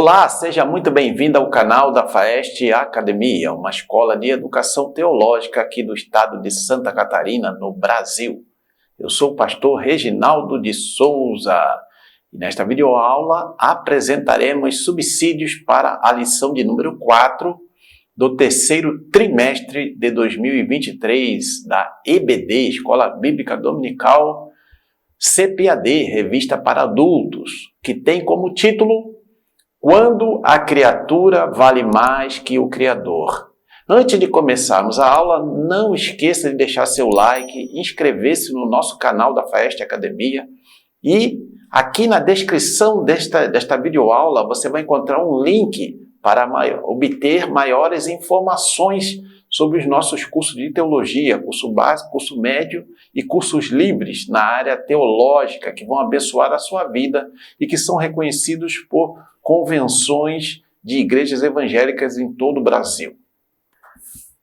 Olá, seja muito bem-vindo ao canal da FAEST Academia, uma escola de educação teológica aqui do estado de Santa Catarina, no Brasil. Eu sou o pastor Reginaldo de Souza e nesta videoaula apresentaremos subsídios para a lição de número 4 do terceiro trimestre de 2023 da EBD, Escola Bíblica Dominical CPAD, revista para adultos, que tem como título Quando a criatura vale mais que o Criador. Antes de começarmos a aula, não esqueça de deixar seu like, inscrever-se no nosso canal da FAEST Academia e aqui na descrição desta videoaula você vai encontrar um link para obter maiores informações sobre os nossos cursos de teologia, curso básico, curso médio e cursos livres na área teológica que vão abençoar a sua vida e que são reconhecidos por convenções de igrejas evangélicas em todo o Brasil.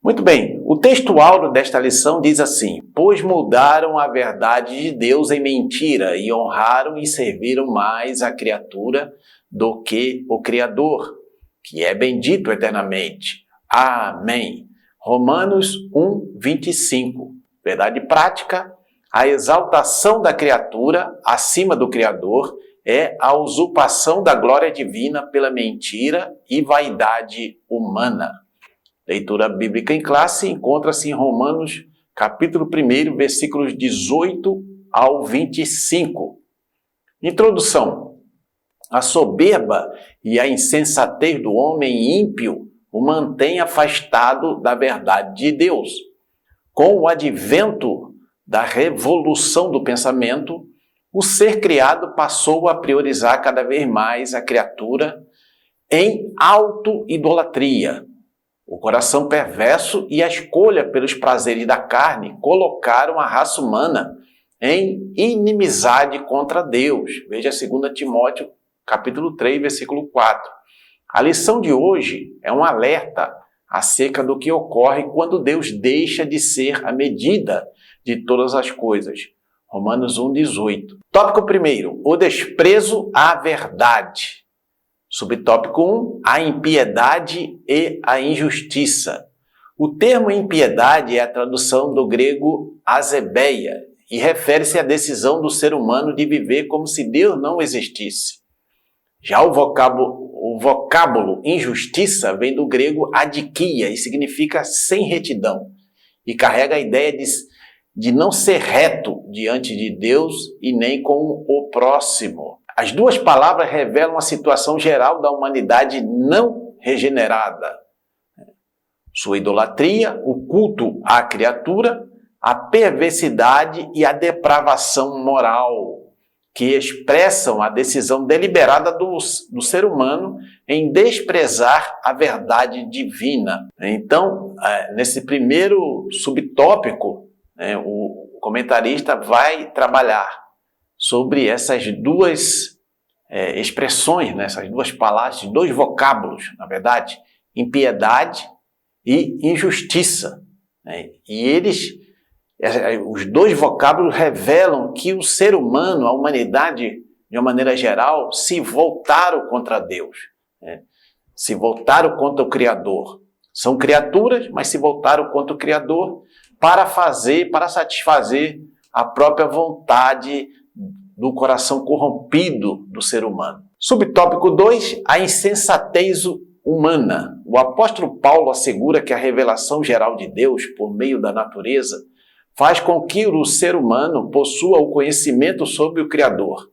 Muito bem, o texto áureo desta lição diz assim: pois mudaram a verdade de Deus em mentira e honraram e serviram mais a criatura do que o Criador, que é bendito eternamente. Amém. Romanos 1, 25. Verdade prática: a exaltação da criatura acima do Criador é a usurpação da glória divina pela mentira e vaidade humana. Leitura bíblica em classe encontra-se em Romanos, capítulo 1, versículos 18 ao 25. Introdução. A soberba e a insensatez do homem ímpio o mantém afastado da verdade de Deus. Com o advento da revolução do pensamento, o ser criado passou a priorizar cada vez mais a criatura em auto-idolatria. O coração perverso e a escolha pelos prazeres da carne colocaram a raça humana em inimizade contra Deus. Veja 2 Timóteo, capítulo 3, versículo 4. A lição de hoje é um alerta acerca do que ocorre quando Deus deixa de ser a medida de todas as coisas. Romanos 1, 18. Tópico 1, o desprezo à verdade. Subtópico 1, a impiedade e a injustiça. O termo impiedade é a tradução do grego azebeia e refere-se à decisão do ser humano de viver como se Deus não existisse. Já o vocábulo injustiça vem do grego adikia e significa sem retidão e carrega a ideia de não ser reto diante de Deus e nem com o próximo. As duas palavras revelam a situação geral da humanidade não regenerada. Sua idolatria, o culto à criatura, a perversidade e a depravação moral, que expressam a decisão deliberada do ser humano em desprezar a verdade divina. Então, nesse primeiro subtópico, o comentarista vai trabalhar sobre essas duas expressões, essas duas palavras, dois vocábulos, na verdade, impiedade e injustiça. E os dois vocábulos revelam que o ser humano, a humanidade, de uma maneira geral, se voltaram contra Deus, se voltaram contra o Criador. São criaturas, mas se voltaram contra o Criador para satisfazer a própria vontade do coração corrompido do ser humano. Subtópico 2, a insensatez humana. O apóstolo Paulo assegura que a revelação geral de Deus, por meio da natureza, faz com que o ser humano possua o conhecimento sobre o Criador.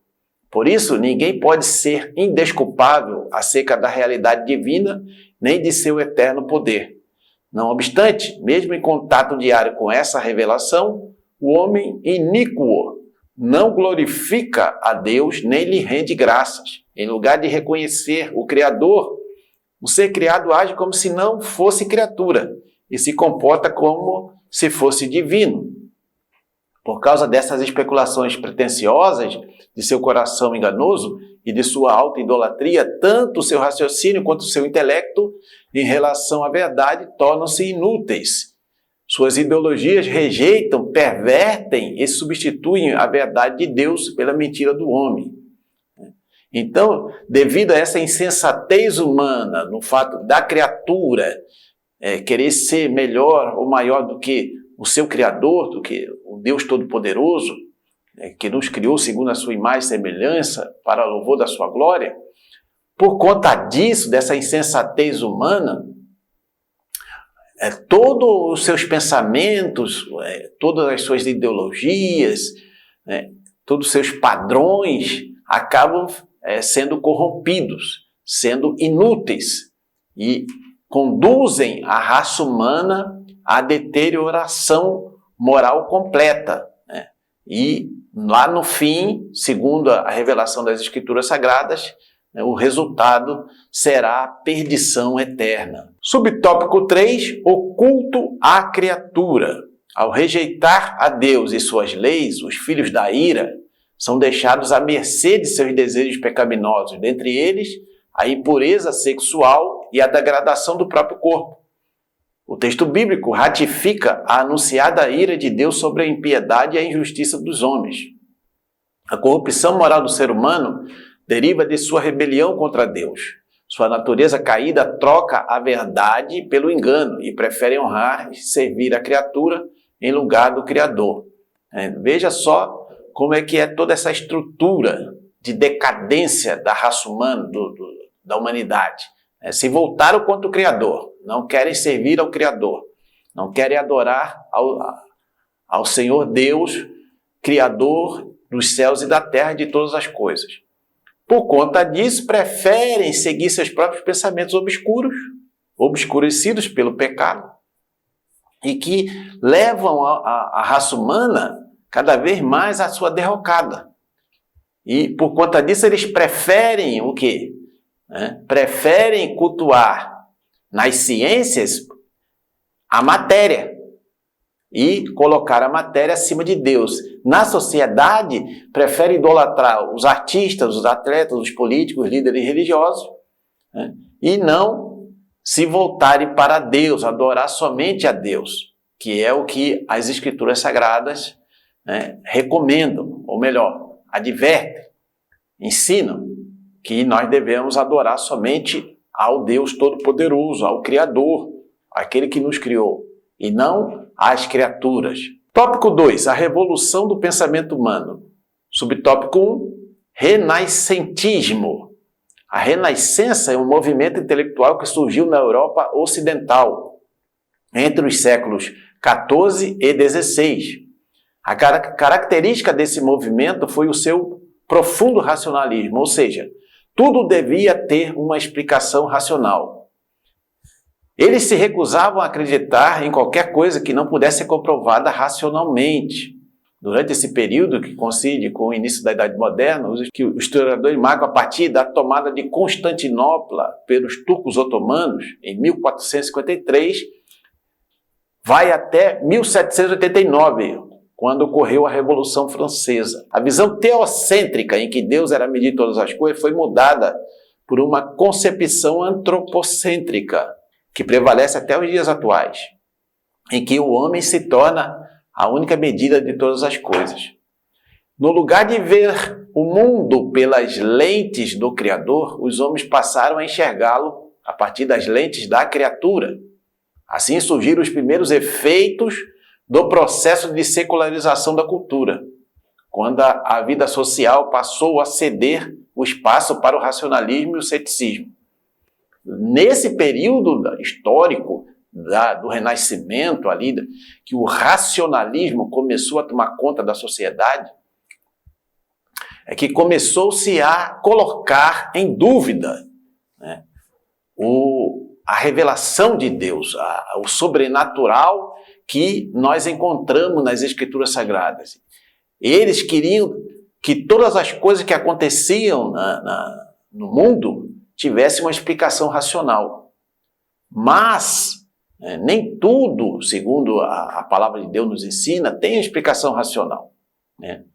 Por isso, ninguém pode ser indesculpável acerca da realidade divina, nem de seu eterno poder. Não obstante, mesmo em contato diário com essa revelação, o homem iníquo não glorifica a Deus nem lhe rende graças. Em lugar de reconhecer o Criador, o ser criado age como se não fosse criatura e se comporta como se fosse divino. Por causa dessas especulações pretensiosas de seu coração enganoso e de sua auto-idolatria, tanto o seu raciocínio quanto o seu intelecto em relação à verdade tornam-se inúteis. Suas ideologias rejeitam, pervertem e substituem a verdade de Deus pela mentira do homem. Então, devido a essa insensatez humana, no fato da criatura querer ser melhor ou maior do que o seu Criador, do que o Deus Todo-Poderoso, que nos criou segundo a sua imagem e semelhança, para louvor da sua glória, por conta disso, dessa insensatez humana, todos os seus pensamentos, todas as suas ideologias, todos os seus padrões acabam sendo corrompidos, sendo inúteis e conduzem a raça humana à deterioração moral completa. E lá no fim, segundo a revelação das Escrituras Sagradas, o resultado será a perdição eterna. Subtópico 3, o culto à criatura. Ao rejeitar a Deus e suas leis, os filhos da ira são deixados à mercê de seus desejos pecaminosos, dentre eles a impureza sexual e a degradação do próprio corpo. O texto bíblico ratifica a anunciada ira de Deus sobre a impiedade e a injustiça dos homens. A corrupção moral do ser humano deriva de sua rebelião contra Deus. Sua natureza caída troca a verdade pelo engano e prefere honrar e servir a criatura em lugar do Criador. Veja só como é que é toda essa estrutura de decadência da raça humana, da humanidade. Se voltaram contra o Criador, não querem servir ao Criador, não querem adorar ao Senhor Deus, Criador dos céus e da terra e de todas as coisas. Por conta disso, preferem seguir seus próprios pensamentos obscurecidos pelo pecado, e que levam a raça humana cada vez mais à sua derrocada. E por conta disso, eles preferem o quê? Preferem cultuar nas ciências a matéria e colocar a matéria acima de Deus. Na sociedade, preferem idolatrar os artistas, os atletas, os políticos, os líderes religiosos, e não se voltarem para Deus, adorar somente a Deus, que é o que as Escrituras Sagradas recomendam, ou melhor, advertem, ensinam, que nós devemos adorar somente ao Deus Todo-Poderoso, ao Criador, aquele que nos criou, e não às criaturas. Tópico 2, a revolução do pensamento humano. Subtópico 1, renascentismo. A renascença é um movimento intelectual que surgiu na Europa Ocidental entre os séculos XIV e XVI. A característica desse movimento foi o seu profundo racionalismo, ou seja, tudo devia ter uma explicação racional. Eles se recusavam a acreditar em qualquer coisa que não pudesse ser comprovada racionalmente. Durante esse período, que coincide com o início da Idade Moderna, que os historiadores marcam a partir da tomada de Constantinopla pelos turcos otomanos, em 1453, vai até 1789, quando ocorreu a Revolução Francesa. A visão teocêntrica em que Deus era medir todas as coisas foi mudada por uma concepção antropocêntrica, que prevalece até os dias atuais, em que o homem se torna a única medida de todas as coisas. No lugar de ver o mundo pelas lentes do Criador, os homens passaram a enxergá-lo a partir das lentes da criatura. Assim surgiram os primeiros efeitos do processo de secularização da cultura, quando a vida social passou a ceder o espaço para o racionalismo e o ceticismo. Nesse período histórico do Renascimento, ali, que o racionalismo começou a tomar conta da sociedade, é que começou-se a colocar em dúvida a revelação de Deus, o sobrenatural que nós encontramos nas Escrituras Sagradas. Eles queriam que todas as coisas que aconteciam no mundo tivessem uma explicação racional. Mas nem tudo, segundo a palavra de Deus nos ensina, tem explicação racional.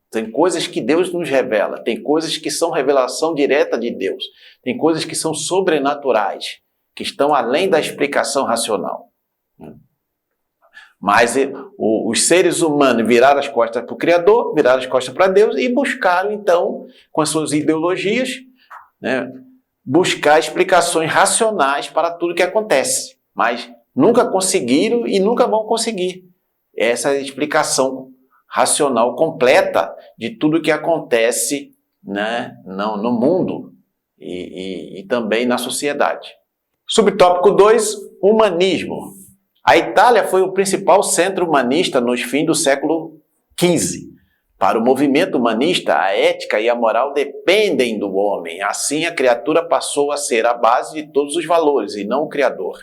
Tem coisas que Deus nos revela, tem coisas que são revelação direta de Deus, tem coisas que são sobrenaturais, que estão além da explicação racional. Mas os seres humanos viraram as costas para o Criador, viraram as costas para Deus e buscaram, então, com as suas ideologias, né, buscar explicações racionais para tudo que acontece, mas nunca conseguiram e nunca vão conseguir essa explicação racional completa de tudo que acontece, né, no mundo e também na sociedade. Subtópico 2, humanismo. A Itália foi o principal centro humanista nos fins do século XV. Para o movimento humanista, a ética e a moral dependem do homem. Assim, a criatura passou a ser a base de todos os valores e não o criador.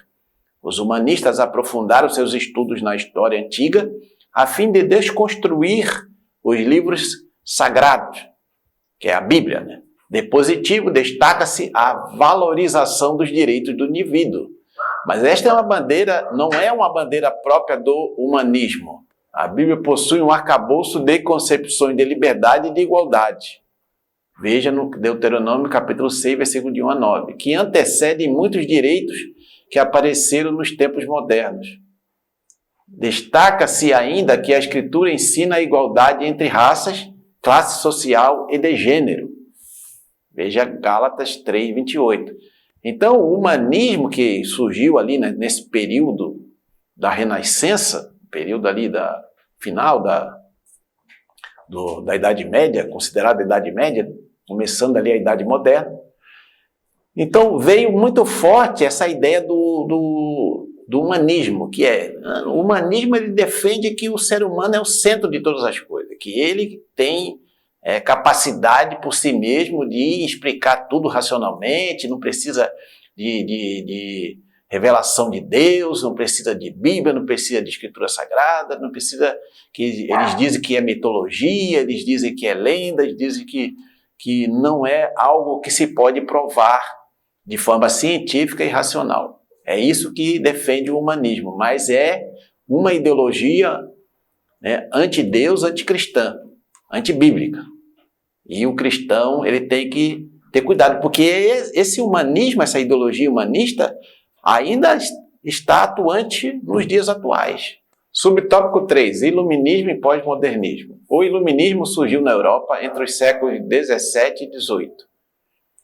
Os humanistas aprofundaram seus estudos na história antiga a fim de desconstruir os livros sagrados, que é a Bíblia, né? De positivo, destaca-se a valorização dos direitos do indivíduo. Mas esta é uma bandeira, não é uma bandeira própria do humanismo. A Bíblia possui um arcabouço de concepções de liberdade e de igualdade. Veja no Deuteronômio capítulo 6, versículo de 1 a 9, que antecede muitos direitos que apareceram nos tempos modernos. Destaca-se ainda que a Escritura ensina a igualdade entre raças, classe social e de gênero. Veja Gálatas 3, 28. Então, o humanismo que surgiu ali, né, nesse período da Renascença, período ali da final da Idade Média, considerada a Idade Média, começando ali a Idade Moderna. Então, veio muito forte essa ideia do humanismo, que é, o humanismo ele defende que o ser humano é o centro de todas as coisas, que ele tem capacidade por si mesmo de explicar tudo racionalmente, não precisa de revelação de Deus, não precisa de Bíblia, não precisa de Escritura Sagrada, não precisa que eles dizem que é mitologia, eles dizem que é lenda, eles dizem que não é algo que se pode provar de forma científica e racional. É isso que defende o humanismo, mas é uma ideologia, né, anti-Deus, anticristã, antibíblica. E o cristão ele tem que ter cuidado, porque esse humanismo, essa ideologia humanista, ainda está atuante nos dias atuais. Subtópico 3, iluminismo e pós-modernismo. O iluminismo surgiu na Europa entre os séculos 17 e 18.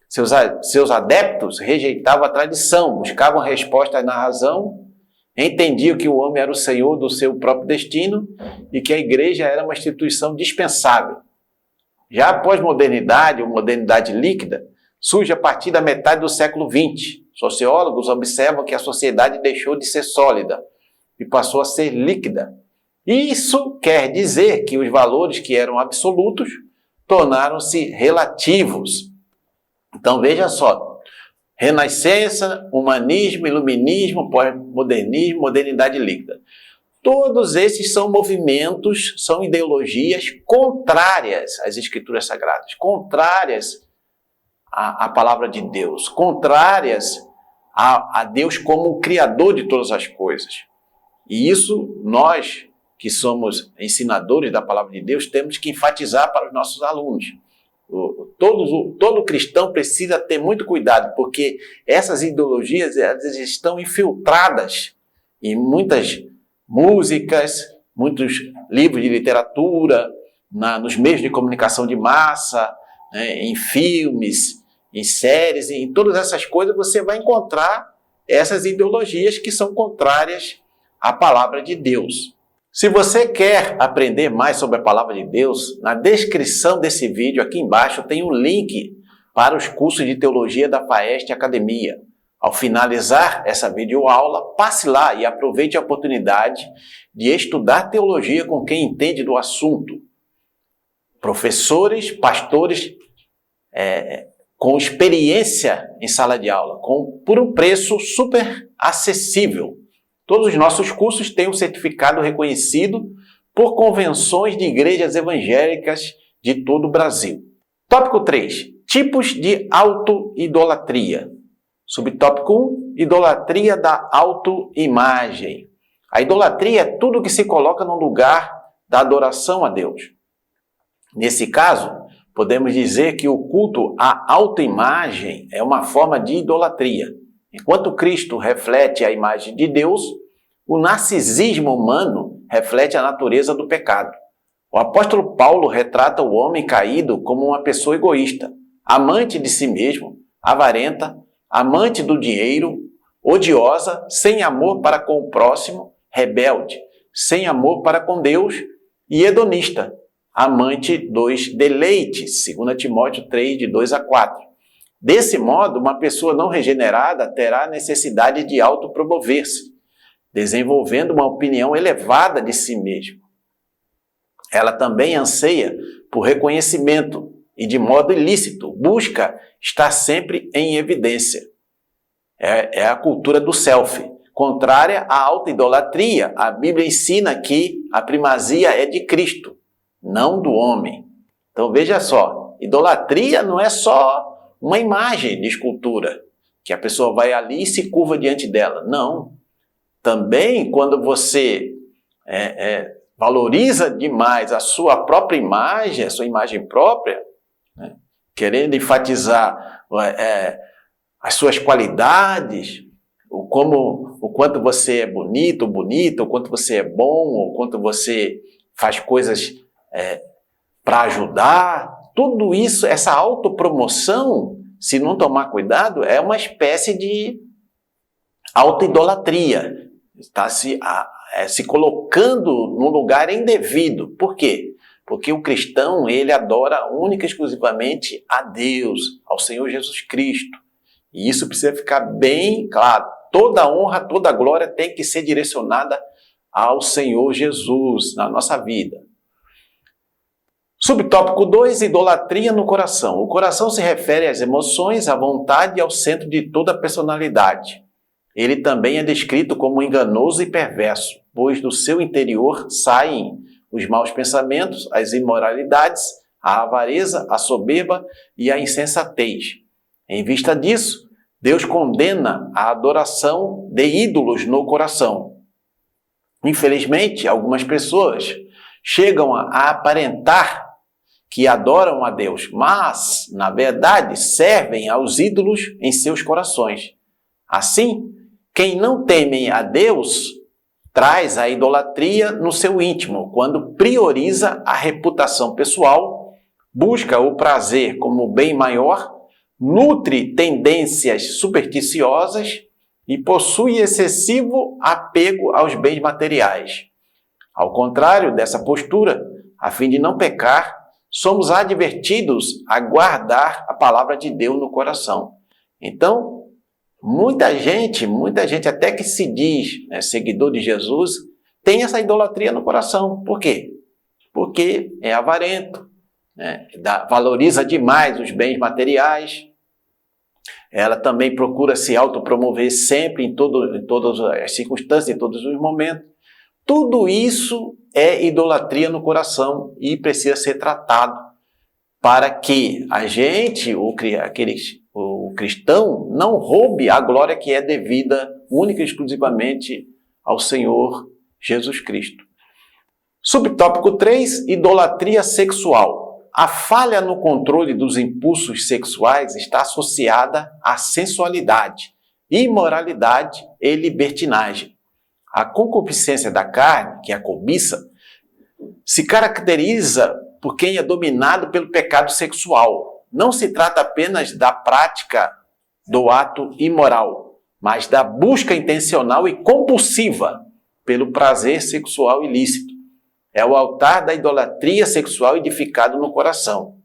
Seus adeptos rejeitavam a tradição, buscavam respostas na razão, entendiam que o homem era o senhor do seu próprio destino e que a igreja era uma instituição dispensável. Já a pós-modernidade, ou modernidade líquida, surge a partir da metade do século XX. Sociólogos observam que a sociedade deixou de ser sólida e passou a ser líquida. Isso quer dizer que os valores que eram absolutos tornaram-se relativos. Então veja só, Renascença, humanismo, iluminismo, pós-modernismo, modernidade líquida. Todos esses são movimentos, são ideologias contrárias às Escrituras Sagradas, contrárias à palavra de Deus, contrárias a Deus como o Criador de todas as coisas. E isso nós, que somos ensinadores da palavra de Deus, temos que enfatizar para os nossos alunos. Todo cristão precisa ter muito cuidado, porque essas ideologias elas estão infiltradas em muitas músicas, muitos livros de literatura, nos meios de comunicação de massa, né, em filmes, em séries, em todas essas coisas você vai encontrar essas ideologias que são contrárias à palavra de Deus. Se você quer aprender mais sobre a palavra de Deus, na descrição desse vídeo aqui embaixo tem um link para os cursos de teologia da FAEST Academia. Ao finalizar essa videoaula, passe lá e aproveite a oportunidade de estudar teologia com quem entende do assunto. Professores, pastores com experiência em sala de aula, por um preço super acessível. Todos os nossos cursos têm um certificado reconhecido por convenções de igrejas evangélicas de todo o Brasil. Tópico 3. Tipos de auto-idolatria. Subtópico 1. Idolatria da autoimagem. A idolatria é tudo que se coloca no lugar da adoração a Deus. Nesse caso, podemos dizer que o culto à autoimagem é uma forma de idolatria. Enquanto Cristo reflete a imagem de Deus, o narcisismo humano reflete a natureza do pecado. O apóstolo Paulo retrata o homem caído como uma pessoa egoísta, amante de si mesmo, avarenta, amante do dinheiro, odiosa, sem amor para com o próximo, rebelde, sem amor para com Deus e hedonista, amante dos deleites, 2 Timóteo 3, de 2 a 4. Desse modo, uma pessoa não regenerada terá necessidade de autopromover-se, desenvolvendo uma opinião elevada de si mesma. Ela também anseia por reconhecimento e, de modo ilícito, busca estar sempre em evidência. É a cultura do selfie. Contrária à autoidolatria, a Bíblia ensina que a primazia é de Cristo, não do homem. Então veja só, idolatria não é só uma imagem de escultura, que a pessoa vai ali e se curva diante dela. Não. Também quando você valoriza demais a sua própria imagem, a sua imagem própria, né, querendo enfatizar as suas qualidades, o quanto você é bonito, o quanto você é bom, o quanto você faz coisas para ajudar, tudo isso, essa autopromoção, se não tomar cuidado, é uma espécie de autoidolatria. Está se colocando num lugar indevido. Por quê? Porque o cristão, ele adora única e exclusivamente a Deus, ao Senhor Jesus Cristo. E isso precisa ficar bem claro. Toda honra, toda glória tem que ser direcionada ao Senhor Jesus na nossa vida. Subtópico 2, idolatria no coração. O coração se refere às emoções, à vontade e ao centro de toda a personalidade. Ele também é descrito como enganoso e perverso, pois do seu interior saem os maus pensamentos, as imoralidades, a avareza, a soberba e a insensatez. Em vista disso, Deus condena a adoração de ídolos no coração. Infelizmente, algumas pessoas chegam a aparentar que adoram a Deus, mas, na verdade, servem aos ídolos em seus corações. Assim, quem não teme a Deus traz a idolatria no seu íntimo, quando prioriza a reputação pessoal, busca o prazer como bem maior, nutre tendências supersticiosas e possui excessivo apego aos bens materiais. Ao contrário dessa postura, a fim de não pecar, somos advertidos a guardar a palavra de Deus no coração. Então, muita gente até que se diz seguidor de Jesus, tem essa idolatria no coração. Por quê? Porque é avarento, valoriza demais os bens materiais. Ela também procura se autopromover sempre em todas as circunstâncias, em todos os momentos. Tudo isso é idolatria no coração e precisa ser tratado para que a gente, o cristão, não roube a glória que é devida única e exclusivamente ao Senhor Jesus Cristo. Subtópico 3, idolatria sexual. A falha no controle dos impulsos sexuais está associada à sensualidade, imoralidade e libertinagem. A concupiscência da carne, que é a cobiça, se caracteriza por quem é dominado pelo pecado sexual. Não se trata apenas da prática do ato imoral, mas da busca intencional e compulsiva pelo prazer sexual ilícito. É o altar da idolatria sexual edificado no coração.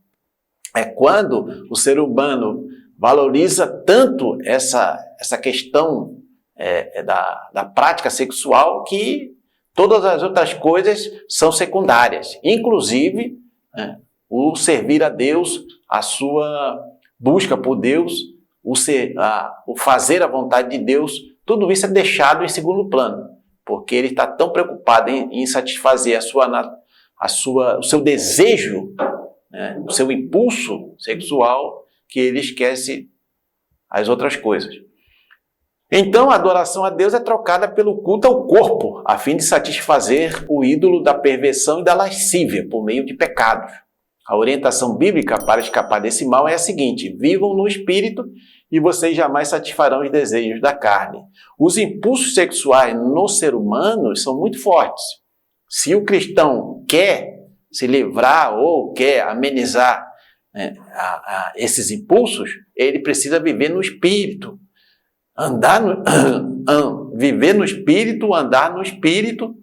É quando o ser humano valoriza tanto essa questão da prática sexual que todas as outras coisas são secundárias. Inclusive, o servir a Deus, a sua busca por Deus, o fazer a vontade de Deus, tudo isso é deixado em segundo plano, porque ele está tão preocupado em satisfazer o seu desejo, o seu impulso sexual, que ele esquece as outras coisas. Então, a adoração a Deus é trocada pelo culto ao corpo, a fim de satisfazer o ídolo da perversão e da lascívia, por meio de pecados. A orientação bíblica para escapar desse mal é a seguinte: vivam no Espírito e vocês jamais satisfarão os desejos da carne. Os impulsos sexuais no ser humano são muito fortes. Se o cristão quer se livrar ou quer amenizar esses impulsos, ele precisa viver no espírito. Viver no espírito, andar no espírito,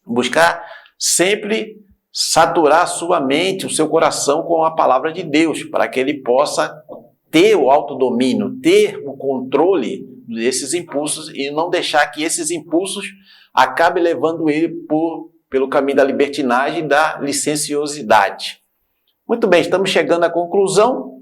buscar sempre saturar a sua mente, o seu coração com a palavra de Deus, para que ele possa ter o autodomínio, ter o controle desses impulsos e não deixar que esses impulsos acabem levando ele pelo caminho da libertinagem e da licenciosidade. Muito bem, estamos chegando à conclusão.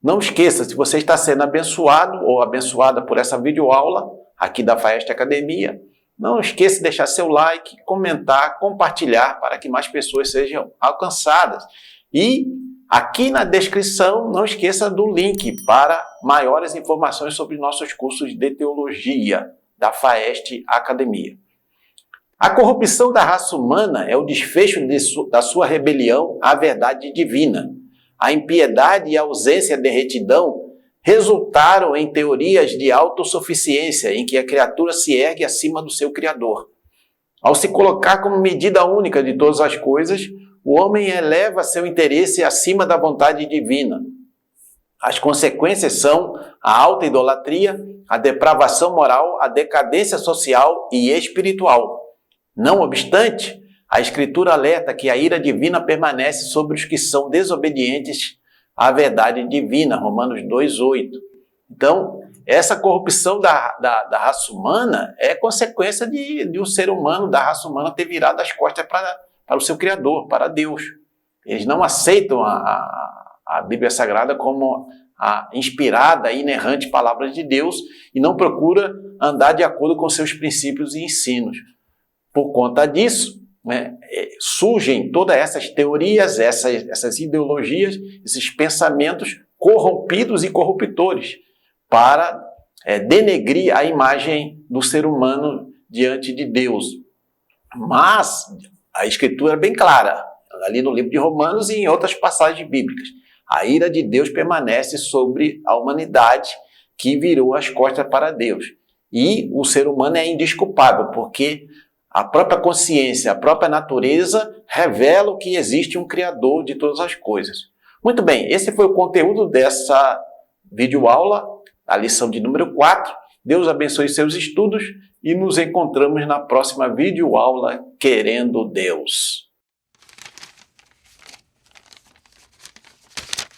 Não esqueça, se você está sendo abençoado ou abençoada por essa videoaula aqui da Faeste Academia, não esqueça de deixar seu like, comentar, compartilhar para que mais pessoas sejam alcançadas. E aqui na descrição, não esqueça do link para maiores informações sobre nossos cursos de teologia da Faeste Academia. A corrupção da raça humana é o desfecho da sua rebelião à verdade divina. A impiedade e a ausência de retidão resultaram em teorias de autossuficiência, em que a criatura se ergue acima do seu Criador. Ao se colocar como medida única de todas as coisas, o homem eleva seu interesse acima da vontade divina. As consequências são a alta idolatria, a depravação moral, a decadência social e espiritual. Não obstante, a Escritura alerta que a ira divina permanece sobre os que são desobedientes à verdade divina, Romanos 2,8. Então, essa corrupção da raça humana é consequência de um ser humano, da raça humana, ter virado as costas para o seu Criador, para Deus. Eles não aceitam a Bíblia Sagrada como a inspirada e inerrante palavra de Deus e não procura andar de acordo com seus princípios e ensinos. Por conta disso, surgem todas essas teorias, essas ideologias, esses pensamentos corrompidos e corruptores para denegrir a imagem do ser humano diante de Deus. Mas a Escritura é bem clara, ali no livro de Romanos e em outras passagens bíblicas. A ira de Deus permanece sobre a humanidade que virou as costas para Deus. E o ser humano é indesculpável, porque a própria consciência, a própria natureza revelam que existe um Criador de todas as coisas. Muito bem, esse foi o conteúdo dessa videoaula, a lição de número 4. Deus abençoe seus estudos e nos encontramos na próxima videoaula, querendo Deus.